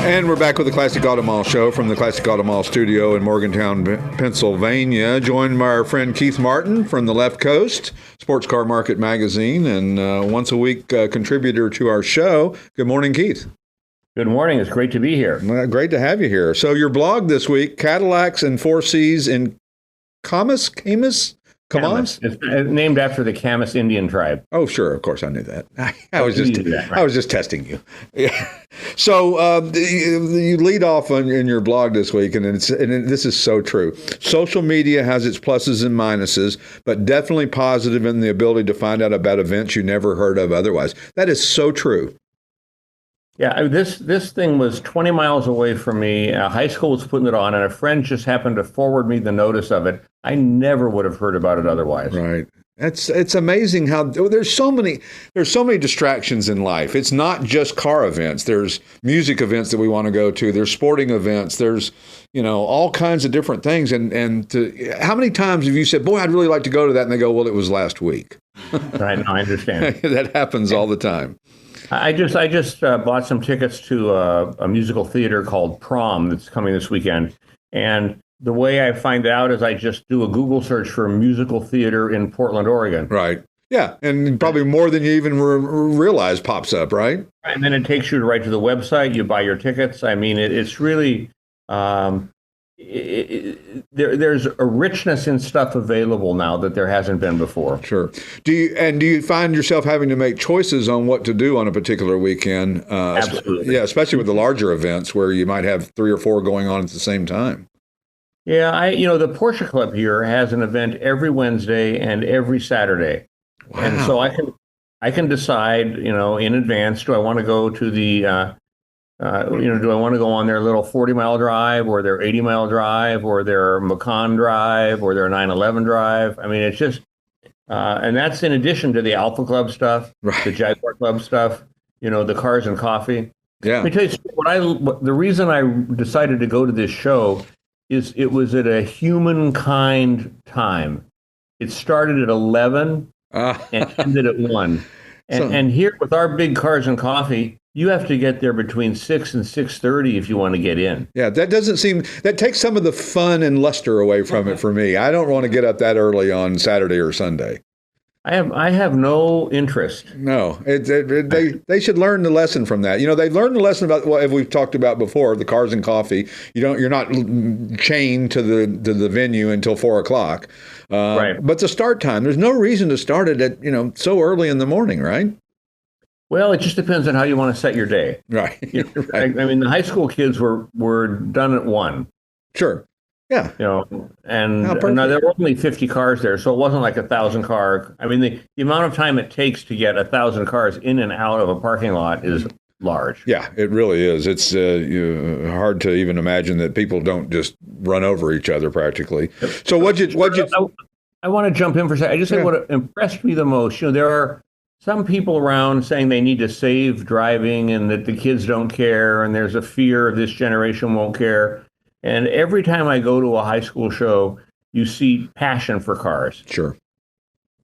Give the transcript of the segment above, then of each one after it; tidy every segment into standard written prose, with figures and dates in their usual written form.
And we're back with the Classic Auto Mall Show from the Classic Auto Mall studio in Morgantown, Pennsylvania. Joined by our friend Keith Martin from the Left Coast, Sports Car Market Magazine, and once a week contributor to our show. Good morning, Keith. Good morning. It's great to be here. Well, great to have you here. So your blog this week, Cadillacs and 4Cs in Camas? It's named after the Camas Indian tribe. Oh, sure. Of course, I knew that. I was just testing you. Yeah. So you lead off in your blog this week, and this is so true. Social media has its pluses and minuses, but definitely positive in the ability to find out about events you never heard of otherwise. That is so true. Yeah, this thing was 20 miles away from me. High school was putting it on, and a friend just happened to forward me the notice of it. I never would have heard about it otherwise. Right. It's amazing how there's so many distractions in life. It's not just car events. There's music events that we want to go to. There's sporting events. There's all kinds of different things. And how many times have you said, "Boy, I'd really like to go to that," and they go, "Well, it was last week." Right. No, I understand. That happens all the time. I just bought some tickets to a musical theater called Prom that's coming this weekend. And the way I find out is I just do a Google search for musical theater in Portland, Oregon. Right. Yeah. And probably more than you even realize pops up, right? And then it takes you right to the website. You buy your tickets. I mean, it's really... there's a richness in stuff available now that there hasn't been before. Sure. Do you find yourself having to make choices on what to do on a particular weekend? Absolutely. Yeah, especially with the larger events where you might have 3 or 4 going on at the same time. Yeah, the Porsche Club here has an event every Wednesday and every Saturday. Wow. And so I can decide, in advance, do I want to go to the do I want to go on their little 40-mile drive or their 80-mile drive or their Macan drive or their 911 drive? I mean, it's just, and that's in addition to the Alfa Club stuff, right. The Jaguar Club stuff, the Cars and Coffee. Yeah. Let me tell you, the reason I decided to go to this show is it was at a humankind time. It started at 11 and ended at 1. And here with our big Cars and Coffee, you have to get there between 6 and 6:30 if you want to get in. Yeah, that takes some of the fun and luster away from it for me. I don't want to get up that early on Saturday or Sunday. I have no interest. No, they should learn the lesson from that. They learned the lesson about what we've talked about before, the Cars and Coffee. You're not chained to the venue until 4:00. Right. But the start time, there's no reason to start it at so early in the morning, right? Well, it just depends on how you want to set your day. Right. Right. I mean, the high school kids were done at 1. Sure. Yeah. And now there were only 50 cars there, so it wasn't like 1,000 car. I mean, the amount of time it takes to get 1,000 cars in and out of a parking lot is large. Yeah, it really is. It's hard to even imagine that people don't just run over each other practically. So I want to jump in for a second. I just say what impressed me the most. There are some people around saying they need to save driving and that the kids don't care and there's a fear of this generation won't care. And every time I go to a high school show, you see passion for cars. Sure.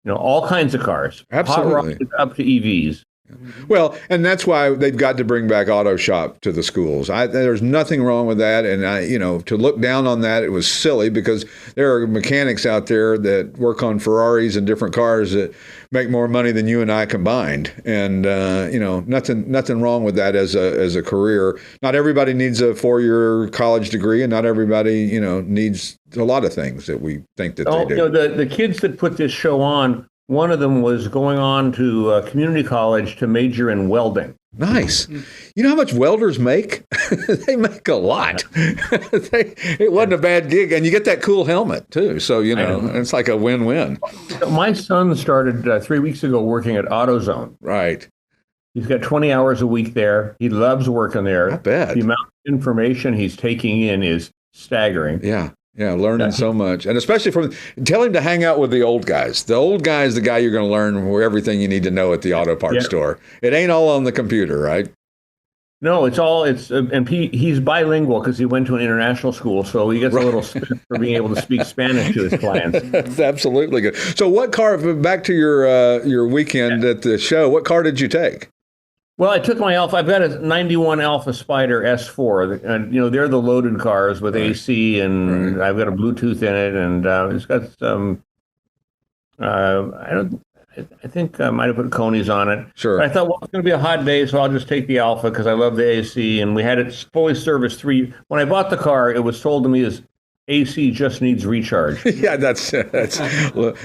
All kinds of cars. Absolutely. Hot rods up to EVs. Well, and that's why they've got to bring back auto shop to the schools. There's nothing wrong with that. And to look down on that, it was silly because there are mechanics out there that work on Ferraris and different cars that make more money than you and I combined. And, nothing wrong with that as a career. Not everybody needs a 4-year college degree, and not everybody, needs a lot of things that we think that they do. The kids that put this show on, one of them was going on to community college to major in welding. Nice. You know how much welders make? They make a lot. It wasn't a bad gig. And you get that cool helmet, too. So, it's like a win-win. My son started 3 weeks ago working at AutoZone. Right. He's got 20 hours a week there. He loves working there. I bet. The amount of information he's taking in is staggering. Yeah. Yeah, learning so much. And especially tell him to hang out with the old guys. The old guy is the guy you're going to learn everything you need to know at the auto parts store. It ain't all on the computer, right? No, and he's bilingual because he went to an international school, so he gets a little spit for being able to speak Spanish to his clients. That's absolutely good. So what car, back to your weekend at the show, what car did you take? Well, I took my Alfa. I've got a 91 Alfa Spider S4, and they're the loaded cars with AC, and I've got a Bluetooth in it, and it's got some. I don't. I think I might have put Coney's on it. Sure. But I thought, well, it's going to be a hot day, so I'll just take the Alfa because I love the AC, and we had it fully serviced When I bought the car, it was told to me as AC just needs recharge. Yeah, that's well,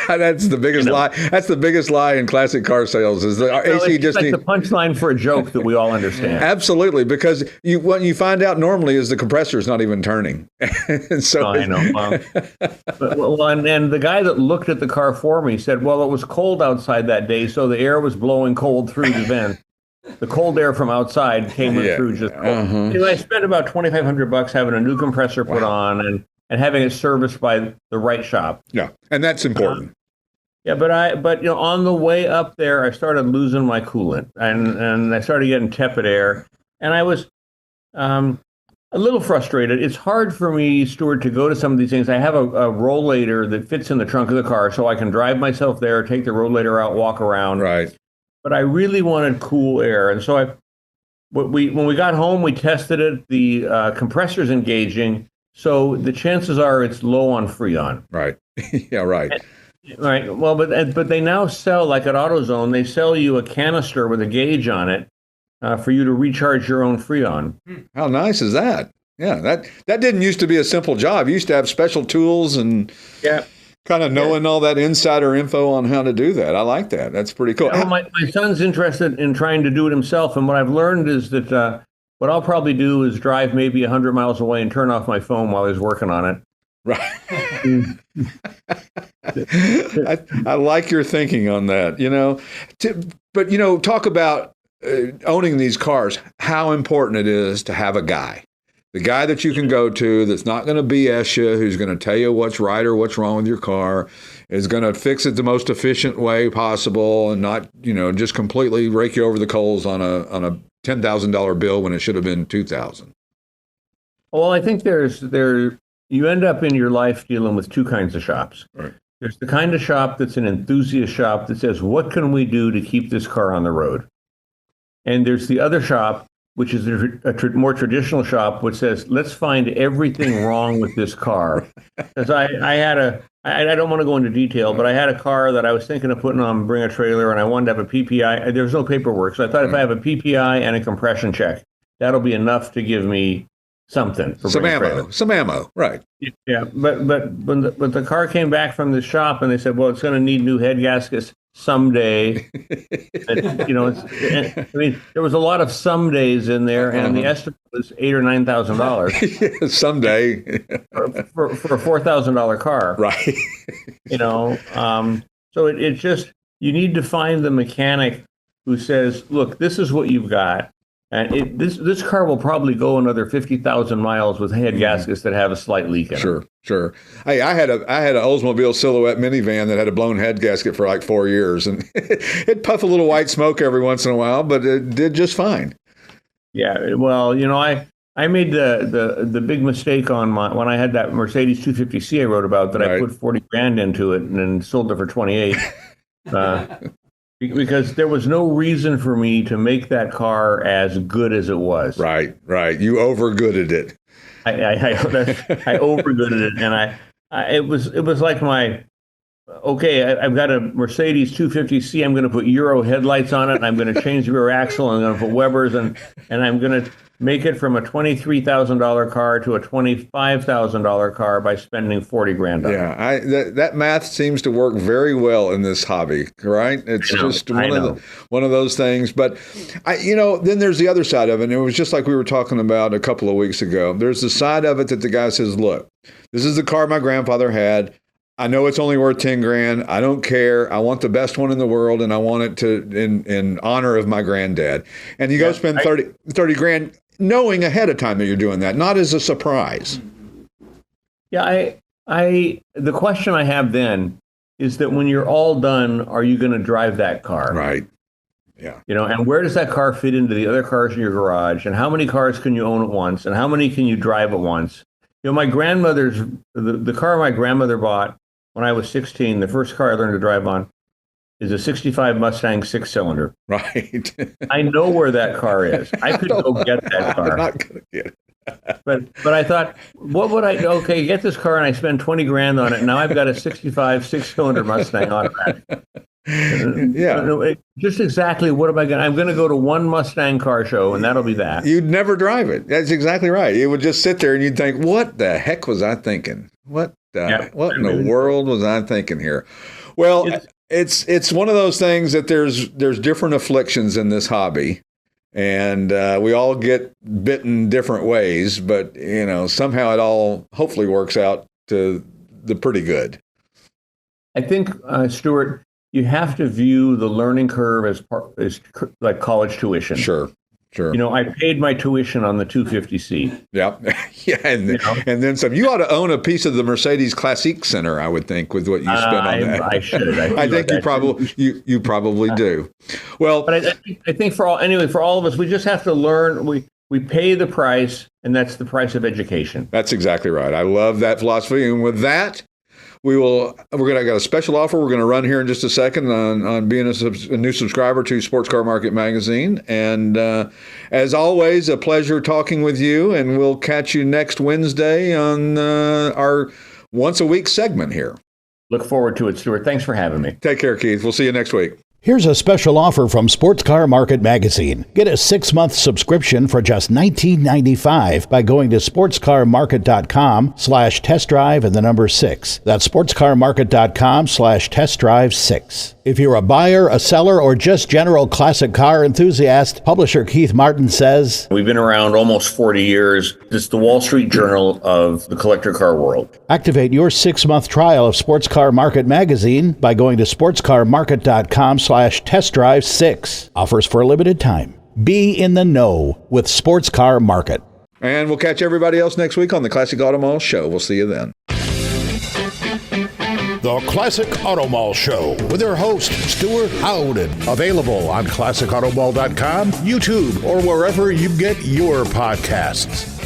that's the biggest lie. That's the biggest lie in classic car sales is the AC it's just like needs. the punchline for a joke that we all understand. Absolutely, because what you find out normally is the compressor is not even turning. And so I know. And the guy that looked at the car for me said, well, it was cold outside that day, so the air was blowing cold through the vent. The cold air from outside came in through just cold. Anyway, I spent about $2,500 having a new compressor put on and having it serviced by the right shop. Yeah, and that's important. Yeah, but on the way up there, I started losing my coolant, and I started getting tepid air, and I was a little frustrated. It's hard for me, Stuart, to go to some of these things. I have a rollator that fits in the trunk of the car, so I can drive myself there, take the rollator out, walk around. Right. But I really wanted cool air, and so when we got home, we tested it. The compressor's engaging, so the chances are it's low on freon. Right. Yeah. Right. Right. Well, but they now sell, like at AutoZone, they sell you a canister with a gauge on it for you to recharge your own freon. How nice is that? Yeah. That didn't used to be a simple job. You used to have special tools and. Yeah. Kind of knowing all that insider info on how to do that. I like that. That's pretty cool. Yeah, my son's interested in trying to do it himself. And what I've learned is that what I'll probably do is drive maybe 100 miles away and turn off my phone while he's working on it. Right. I like your thinking on that, but talk about owning these cars, how important it is to have a guy. The guy that you can go to that's not going to BS you, who's going to tell you what's right or what's wrong with your car, is going to fix it the most efficient way possible and not, just completely rake you over the coals on a $10,000 bill when it should have been $2,000. Well, I think you end up in your life dealing with two kinds of shops. Right. There's the kind of shop that's an enthusiast shop that says, what can we do to keep this car on the road? And there's the other shop, which is a more traditional shop, which says, let's find everything wrong with this car. Because I don't want to go into detail, but I had a car that I was thinking of putting on Bring a Trailer, and I wanted to have a PPI. There's no paperwork. So I thought if I have a PPI and a compression check, that'll be enough to give me something. For some ammo, right. Yeah, but the car came back from the shop, and they said, well, it's going to need new head gaskets someday. There was a lot of some days in there, and the estimate was $8,000 or $9,000 someday for a $4,000 car. Right. So it just, you need to find the mechanic who says, look, this is what you've got. And this car will probably go another 50,000 miles with head gaskets that have a slight leak in them. Sure. Hey, I had an Oldsmobile Silhouette minivan that had a blown head gasket for like 4 years, and it'd puff a little white smoke every once in a while, but it did just fine. Yeah, well, I made the big mistake on when I had that Mercedes 250C I wrote about that I put 40 grand into it and then sold it for 28. Because there was no reason for me to make that car as good as it was. Right. You overgooded it. I overgooded it, and it was like I've got a Mercedes 250C. I'm going to put Euro headlights on it, and I'm going to change the rear axle, and I'm going to put Webers, and I'm going to make it from a $23,000 car to a $25,000 car by spending 40 grand on it. Yeah, that math seems to work very well in this hobby, right? It's just one of those things. But then there's the other side of it. And it was just like we were talking about a couple of weeks ago. There's the side of it that the guy says, look, this is the car my grandfather had. I know it's only worth 10 grand. I don't care. I want the best one in the world, and I want it to in honor of my granddad. And you go spend 30 grand knowing ahead of time that you're doing that, not as a surprise. Yeah, the question I have then is that when you're all done, are you going to drive that car? Right. Yeah. And where does that car fit into the other cars in your garage? And how many cars can you own at once? And how many can you drive at once? My grandmother's, the car my grandmother bought when I was 16, the first car I learned to drive on, is a 65 Mustang 6-cylinder. Right. I know where that car is. I could go get that car. I'm not going to get it. But I thought, what would I do? Okay, get this car and I spend 20 grand on it. Now I've got a 65 6-cylinder Mustang automatic. Yeah. Just exactly what am I going to? I'm going to go to one Mustang car show and that'll be that. You'd never drive it. That's exactly right. It would just sit there and you'd think, what the heck was I thinking? What in the world was I thinking here? Well, it's one of those things that there's different afflictions in this hobby. And we all get bitten different ways, but somehow it all hopefully works out to the pretty good. I think, Stuart, you have to view the learning curve as like college tuition. Sure. I paid my tuition on the 250C. Yeah, yeah, and then some. You ought to own a piece of the Mercedes Classique Center, I would think, with what you spent on that. I should. I think you probably do. Well, but I think for all of us, we just have to learn. We pay the price, and that's the price of education. That's exactly right. I love that philosophy, and with that, I got a special offer we're going to run here in just a second on being a new subscriber to Sports Car Market Magazine. And as always, a pleasure talking with you, and we'll catch you next Wednesday on our once a week segment here. Look forward to it, Stuart. Thanks for having me. Take care, Keith. We'll see you next week. Here's a special offer from Sports Car Market Magazine. Get a 6-month subscription for just $19.95 by going to sportscarmarket.com/test drive and the number 6. That's sportscarmarket.com/test drive 6. If you're a buyer, a seller, or just general classic car enthusiast, publisher Keith Martin says, we've been around almost 40 years. It's the Wall Street Journal of the collector car world. Activate your 6-month trial of Sports Car Market Magazine by going to sportscarmarket.com/test drive 6. Offers for a limited time. Be in the know with Sports Car Market. And we'll catch everybody else next week on the Classic Auto Mall Show. We'll see you then. The Classic Auto Mall Show with their host, Stuart Howden. Available on classicautomall.com, YouTube, or wherever you get your podcasts.